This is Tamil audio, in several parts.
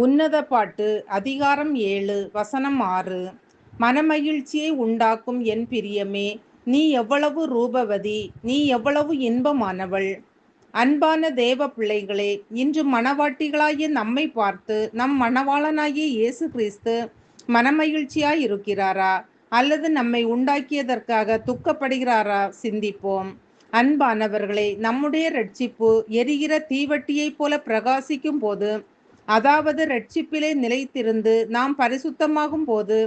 உன்னத பாட்டு அதிகாரம் 7 வசனம் 6. மனமகிழ்ச்சியை உண்டாக்கும் என் பிரியமே, நீ எவ்வளவு ரூபவதி, நீ எவ்வளவு இன்பமானவள். அன்பான தேவ பிள்ளைகளே, இன்று மணவாட்டிகளாகிய நம்மை பார்த்து நம் மணவாளனாகிய இயேசு கிறிஸ்து மனமகிழ்ச்சியாய் இருக்கிறாரா, அல்லது நம்மை உண்டாக்கியதற்காக துக்கப்படுகிறாரா? சிந்திப்போம். அன்பானவர்களே, நம்முடைய இரட்சிப்பு எரிகிற தீவட்டியைப் போல பிரகாசிக்கும் போது, அதாவது இரட்சிப்பிலே நிலைத்திருந்து நாம் பரிசுத்தமாகும் போது,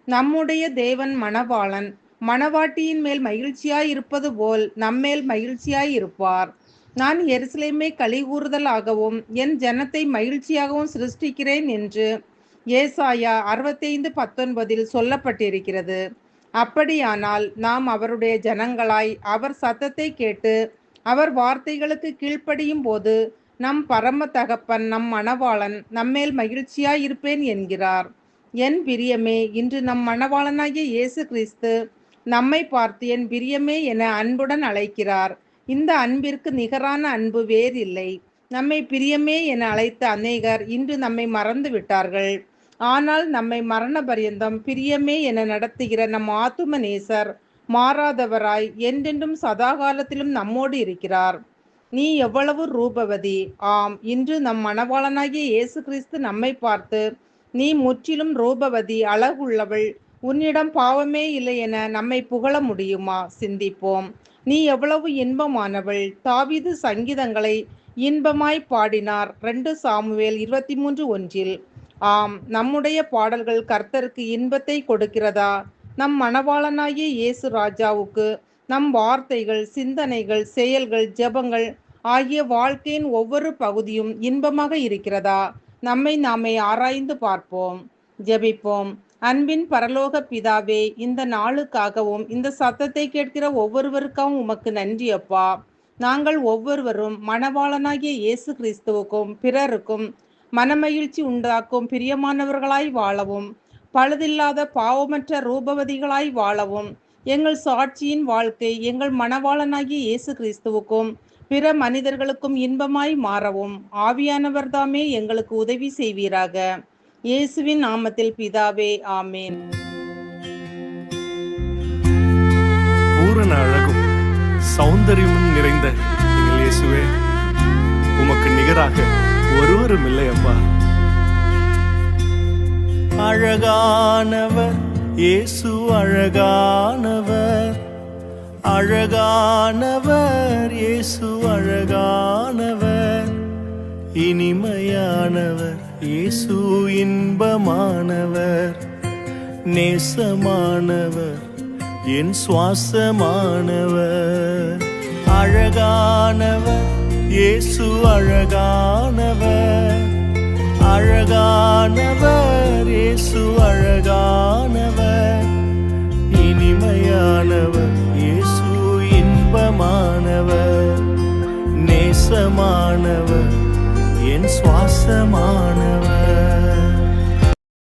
நம்முடைய தேவன் மணவாளன் மணவாட்டியின் மேல் மகிழ்ச்சியாய் இருப்பது போல் நம்மேல் மகிழ்ச்சியாய் இருப்பார். நான் எருசலேமை களிகூறுதலாகவும் என் ஜனத்தை மகிழ்ச்சியாகவும் சிருஷ்டிக்கிறேன் என்று ஏசாயா 65:19 சொல்லப்பட்டிருக்கிறது. அப்படியானால் நாம் அவருடைய ஜனங்களாய் அவர் சத்தத்தை கேட்டு அவர் வார்த்தைகளுக்கு கீழ்ப்படியும் போது, நம் பரம தகப்பன் நம் மணவாளன் நம்மேல் மகிழ்ச்சியாய் இருப்பேன் என்கிறார். என் பிரியமே, இன்று நம் மணவாளனாகிய இயேசு கிறிஸ்து நம்மை பார்த்து என் பிரியமே என அன்புடன் அழைக்கிறார். இந்த அன்பிற்கு நிகரான அன்பு வேறில்லை. நம்மை பிரியமே என அழைத்த அநேகர் இன்று நம்மை மறந்து விட்டார்கள். ஆனால் நம்மை மரண பரியந்தம் பிரியமே என நடத்துகிற நம் ஆத்தும நேசர் மாறாதவராய் என்றென்றும் சதாகாலத்திலும் நம்மோடு இருக்கிறார். நீ எவ்வளவு ரூபவதி. ஆம், இன்று நம் மணவாளனாகிய இயேசு கிறிஸ்து நம்மை பார்த்து நீ முற்றிலும் ரூபவதி, அழகுள்ளவள், உன்னிடம் பாவமே இல்லை என நம்மை புகழ முடியுமா? சிந்திப்போம். நீ எவ்வளவு இன்பமானவள். தாவீது சங்கீதங்களை இன்பமாய் பாடினார். 2 சாமுவேல் 23:1. ஆம், நம்முடைய பாடல்கள் கர்த்தருக்கு இன்பத்தை கொடுக்கிறதா? நம் மணவாளனாகிய இயேசு ராஜாவுக்கு நம் வார்த்தைகள், சிந்தனைகள், செயல்கள், ஜெபங்கள் ஆகிய வாழ்க்கையின் ஒவ்வொரு பகுதியும் இன்பமாக இருக்கிறதா? நம்மை நாமே ஆராய்ந்து பார்ப்போம். ஜெபிப்போம். அன்பின் பரலோக பிதாவே, இந்த நாளுக்காகவும் இந்த சத்தத்தை கேட்கிற ஒவ்வொருவருக்காகவும் உமக்கு நன்றி அப்பா. நாங்கள் ஒவ்வொருவரும் மணவாளனாகிய இயேசு கிறிஸ்துவுக்கும் பிறருக்கும் மனமகிழ்ச்சி உண்டாக்கும் பிரியமானவர்களாய் வாழவும், பழுதில்லாத பாவமற்ற ரூபவதிகளாய் வாழவும், எங்கள் சாட்சியின் வாழ்க்கை எங்கள் மணவாளனாகிய இயேசு கிறிஸ்துவுக்கும் பிற மனிதர்களுக்கும் இன்பமாய் மாறவும் ஆவியானவர் தாமே எங்களுக்கு உதவி செய்வீராக. இயேசுவின் நாமத்தில் பிதாவே, ஆமேன். பூரண அழகும் சௌந்தரியமும் நிறைந்த எங்கள் இயேசுவே, உமக்கு நிகராக ஒருவரும் இல்லை அப்பா. அழகானவர் இயேசு, அழகானவர், அழகானவர் இயேசு, அழகானவர், இனிமையானவர் இயேசு, இன்பமானவர், நேசமானவர், என் சுவாசமானவர். அழகானவர் இயேசு, அழகானவர், அழகானவர் இயேசு, அழகானவர், இனிமையானவர் இயேசு, இன்பமானவர், நேசமானவர், என் சுவாசமானவர்.